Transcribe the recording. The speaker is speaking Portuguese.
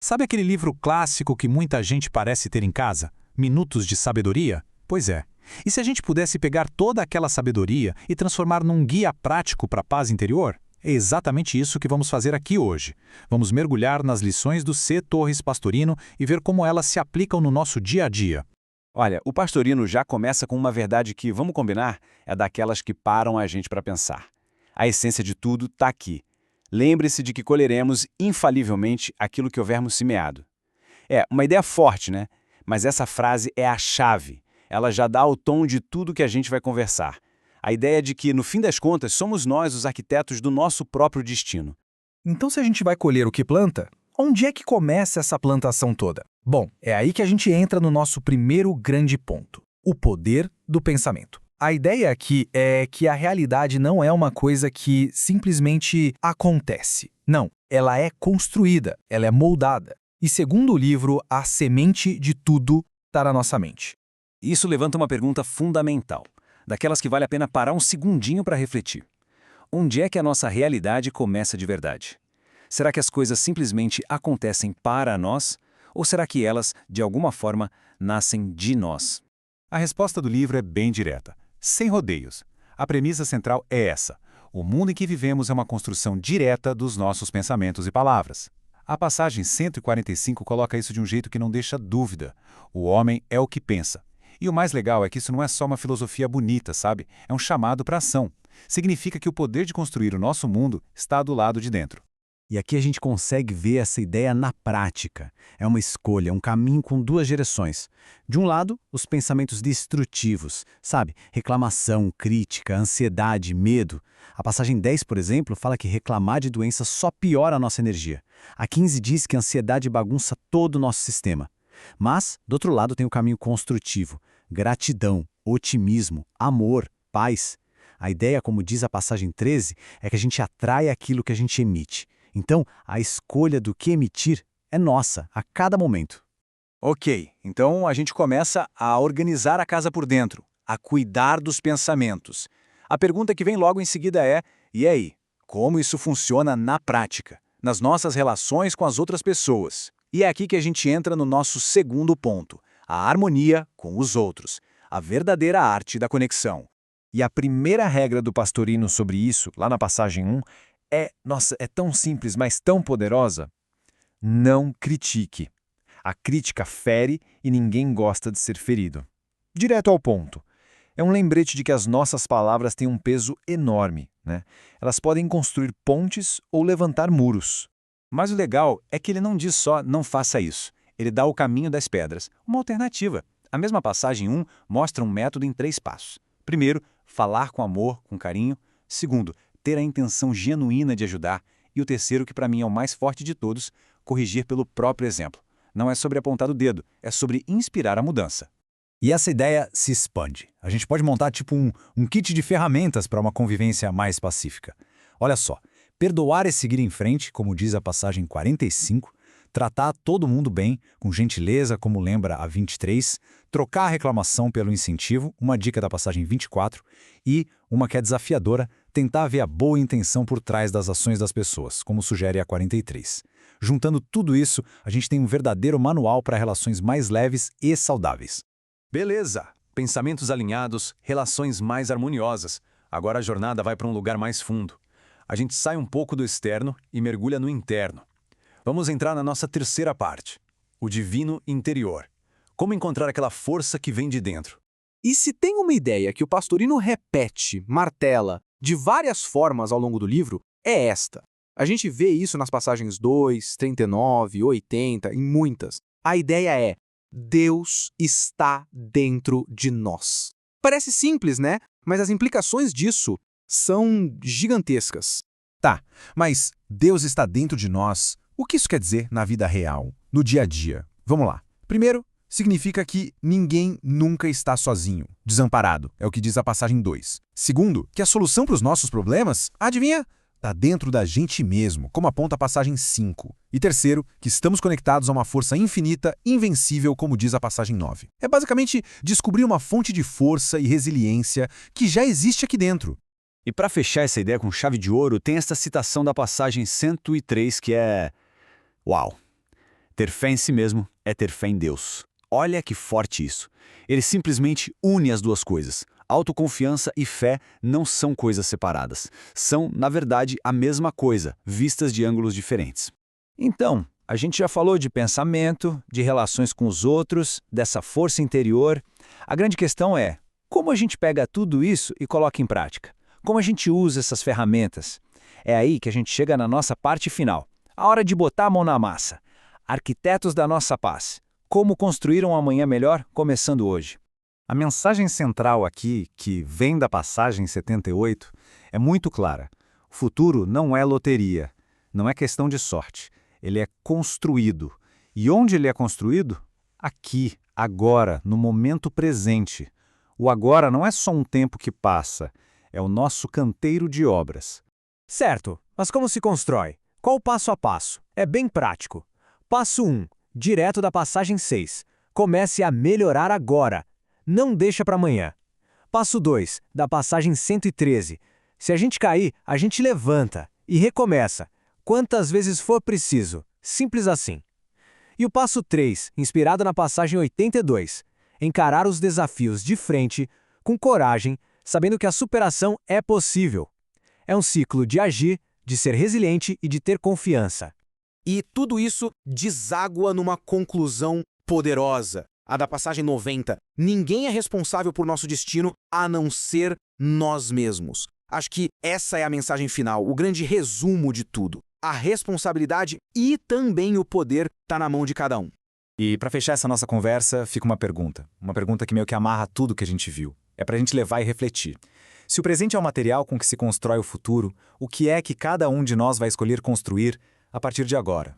Sabe aquele livro clássico que muita gente parece ter em casa? Minutos de Sabedoria? Pois é. E se a gente pudesse pegar toda aquela sabedoria e transformar num guia prático para a paz interior? É exatamente isso que vamos fazer aqui hoje. Vamos mergulhar nas lições do C. Torres Pastorino e ver como elas se aplicam no nosso dia a dia. Olha, o Pastorino já começa com uma verdade que, vamos combinar, é daquelas que param a gente para pensar. A essência de tudo está aqui. Lembre-se de que colheremos infalivelmente aquilo que houvermos semeado. É, uma ideia forte, né? Mas essa frase é a chave. Ela já dá o tom de tudo que a gente vai conversar. A ideia de que, no fim das contas, somos nós os arquitetos do nosso próprio destino. Então, se a gente vai colher o que planta, onde é que começa essa plantação toda? Bom, é aí que a gente entra no nosso primeiro grande ponto: o poder do pensamento. A ideia aqui é que a realidade não é uma coisa que simplesmente acontece. Não, ela é construída, ela é moldada. E segundo o livro, a semente de tudo está na nossa mente. Isso levanta uma pergunta fundamental, daquelas que vale a pena parar um segundinho para refletir. Onde é que a nossa realidade começa de verdade? Será que as coisas simplesmente acontecem para nós? Ou será que elas, de alguma forma, nascem de nós? A resposta do livro é bem direta, sem rodeios. A premissa central é essa: o mundo em que vivemos é uma construção direta dos nossos pensamentos e palavras. A passagem 145 coloca isso de um jeito que não deixa dúvida. O homem é o que pensa. E o mais legal é que isso não é só uma filosofia bonita, sabe? É um chamado para ação. Significa que o poder de construir o nosso mundo está do lado de dentro. E aqui a gente consegue ver essa ideia na prática. É uma escolha, um caminho com duas direções. De um lado, os pensamentos destrutivos, sabe? Reclamação, crítica, ansiedade, medo. A passagem 10, por exemplo, fala que reclamar de doença só piora a nossa energia. A 15 diz que a ansiedade bagunça todo o nosso sistema. Mas, do outro lado, tem o caminho construtivo. Gratidão, otimismo, amor, paz. A ideia, como diz a passagem 13, é que a gente atrai aquilo que a gente emite. Então, a escolha do que emitir é nossa, a cada momento. Ok, então a gente começa a organizar a casa por dentro, a cuidar dos pensamentos. A pergunta que vem logo em seguida é: e aí? Como isso funciona na prática, nas nossas relações com as outras pessoas? E é aqui que a gente entra no nosso segundo ponto: a harmonia com os outros, a verdadeira arte da conexão. E a primeira regra do Pastorino sobre isso, lá na passagem 1, é tão simples, mas tão poderosa. Não critique. A crítica fere e ninguém gosta de ser ferido. Direto ao ponto. É um lembrete de que as nossas palavras têm um peso enorme, né? Elas podem construir pontes ou levantar muros. Mas o legal é que ele não diz só não faça isso. Ele dá o caminho das pedras, uma alternativa. A mesma passagem 1 mostra um método em 3 passos. Primeiro, falar com amor, com carinho. Segundo, ter a intenção genuína de ajudar. E o terceiro, que para mim é o mais forte de todos, corrigir pelo próprio exemplo. Não é sobre apontar o dedo, é sobre inspirar a mudança. E essa ideia se expande. A gente pode montar tipo um kit de ferramentas para uma convivência mais pacífica. Olha só, perdoar e seguir em frente, como diz a passagem 45, tratar todo mundo bem, com gentileza, como lembra a 23, trocar a reclamação pelo incentivo, uma dica da passagem 24, e, uma que é desafiadora, tentar ver a boa intenção por trás das ações das pessoas, como sugere a 43. Juntando tudo isso, a gente tem um verdadeiro manual para relações mais leves e saudáveis. Beleza! Pensamentos alinhados, relações mais harmoniosas. Agora a jornada vai para um lugar mais fundo. A gente sai um pouco do externo e mergulha no interno. Vamos entrar na nossa terceira parte, o divino interior. Como encontrar aquela força que vem de dentro? E se tem uma ideia que o Pastorino repete, martela, de várias formas ao longo do livro, é esta. A gente vê isso nas passagens 2, 39, 80 e muitas. A ideia é: Deus está dentro de nós. Parece simples, né? Mas as implicações disso são gigantescas. Tá, mas Deus está dentro de nós. O que isso quer dizer na vida real, no dia a dia? Vamos lá. Primeiro, significa que ninguém nunca está sozinho, desamparado, é o que diz a passagem 2. Segundo, que a solução para os nossos problemas, adivinha? Está dentro da gente mesmo, como aponta a passagem 5. E terceiro, que estamos conectados a uma força infinita, invencível, como diz a passagem 9. É basicamente descobrir uma fonte de força e resiliência que já existe aqui dentro. E para fechar essa ideia com chave de ouro, tem esta citação da passagem 103 que é: uau! Ter fé em si mesmo é ter fé em Deus. Olha que forte isso. Ele simplesmente une as duas coisas. Autoconfiança e fé não são coisas separadas. São, na verdade, a mesma coisa, vistas de ângulos diferentes. Então, a gente já falou de pensamento, de relações com os outros, dessa força interior. A grande questão é, como a gente pega tudo isso e coloca em prática? Como a gente usa essas ferramentas? É aí que a gente chega na nossa parte final. A hora de botar a mão na massa. Arquitetos da nossa paz. Como construir um amanhã melhor, começando hoje. A mensagem central aqui, que vem da passagem 78, é muito clara. O futuro não é loteria, não é questão de sorte. Ele é construído. E onde ele é construído? Aqui, agora, no momento presente. O agora não é só um tempo que passa, é o nosso canteiro de obras. Certo, mas como se constrói? Qual o passo a passo? É bem prático. Passo 1, direto da passagem 6. Comece a melhorar agora. Não deixa para amanhã. Passo 2, da passagem 113. Se a gente cair, a gente levanta e recomeça. Quantas vezes for preciso. Simples assim. E o passo 3, inspirado na passagem 82. Encarar os desafios de frente, com coragem, sabendo que a superação é possível. É um ciclo de agir, de ser resiliente e de ter confiança. E tudo isso deságua numa conclusão poderosa, a da passagem 90. Ninguém é responsável por nosso destino a não ser nós mesmos. Acho que essa é a mensagem final, o grande resumo de tudo. A responsabilidade e também o poder está na mão de cada um. E para fechar essa nossa conversa, fica uma pergunta que meio que amarra tudo que a gente viu. É para a gente levar e refletir. Se o presente é o material com que se constrói o futuro, o que é que cada um de nós vai escolher construir a partir de agora?